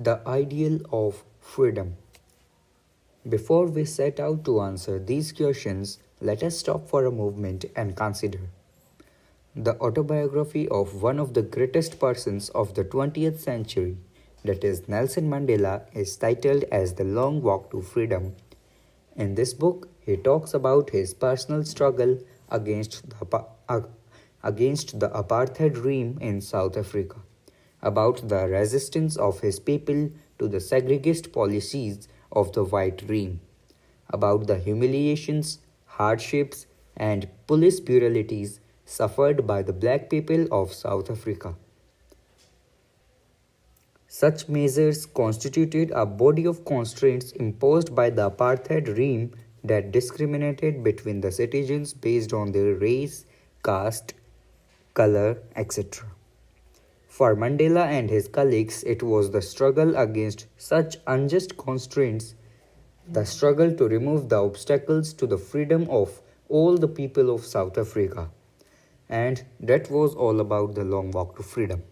The ideal of freedom. Before we set out to answer these questions, let us stop for a moment and consider. The autobiography of one of the greatest persons of the 20th century, that is Nelson Mandela, is titled as The Long Walk to Freedom. In this book, he talks about his personal struggle against the apartheid regime in South Africa, about the resistance of his people to the segregist policies of the white regime, about the humiliations, hardships, and police brutalities suffered by the black people of South Africa. Such measures constituted a body of constraints imposed by the apartheid regime that discriminated between the citizens based on their race, caste, color, etc. For Mandela and his colleagues, it was the struggle against such unjust constraints, the struggle to remove the obstacles to the freedom of all the people of South Africa. And that was all about the long walk to freedom.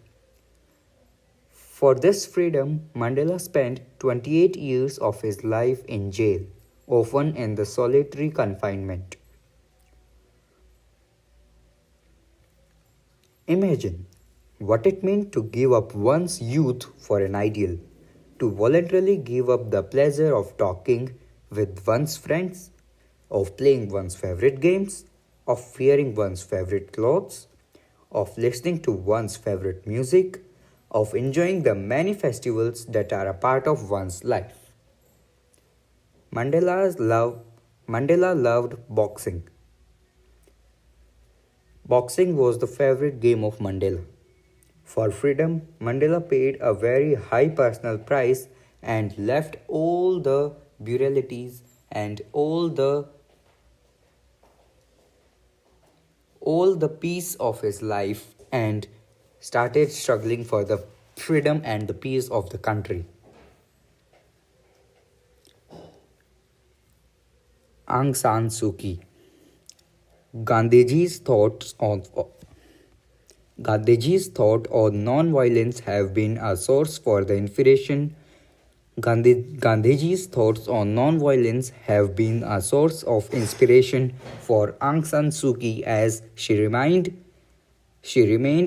For this freedom, Mandela spent 28 years of his life in jail, often in the solitary confinement. Imagine what it meant to give up one's youth for an ideal, to voluntarily give up the pleasure of talking with one's friends, of playing one's favorite games, of wearing one's favorite clothes, of listening to one's favorite music, of enjoying the many festivals that are a part of one's life. Mandela loved boxing. Boxing was the favorite game of Mandela. For freedom, Mandela paid a very high personal price and left all the brutalities and all the peace of his life and started struggling for the freedom and the peace of the country. Aung San Suu Kyi. Gandhiji's thought on non-violence have been a source for the inspiration. Gandhiji's thoughts on non-violence have been a source of inspiration for Aung San Suu Kyi as she remained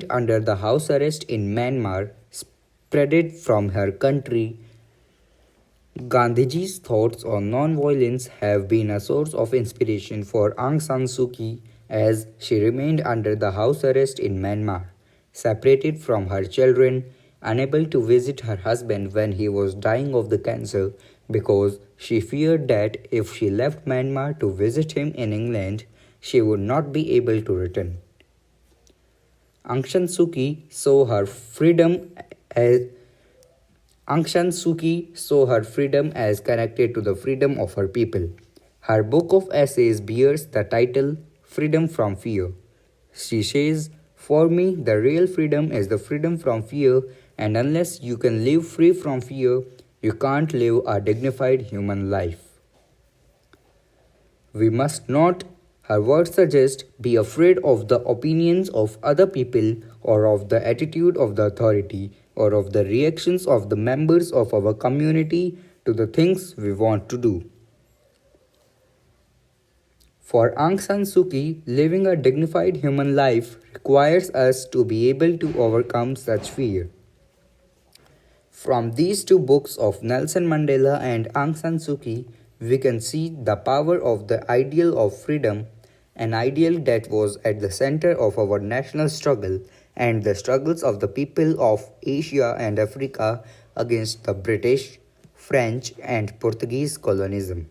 under the house arrest in Myanmar, separated from her country. Gandhiji's thoughts on non-violence have been a source of inspiration for Aung San Suu Kyi as she remained under the house arrest in Myanmar, separated from her children, unable to visit her husband when he was dying of the cancer because she feared that if she left Myanmar to visit him in England, she would not be able to return. Aung San Suu Kyi saw her freedom as connected to the freedom of her people. Her book of essays bears the title Freedom from Fear. She says, "For me, the real freedom is the freedom from fear, and unless you can live free from fear, you can't live a dignified human life." We must not, her words suggest, be afraid of the opinions of other people or of the attitude of the authority or of the reactions of the members of our community to the things we want to do. For Aung San Suu Kyi, living a dignified human life requires us to be able to overcome such fear. From these two books of Nelson Mandela and Aung San Suu Kyi, we can see the power of the ideal of freedom, an ideal that was at the center of our national struggle and the struggles of the people of Asia and Africa against the British, French, and Portuguese colonialism.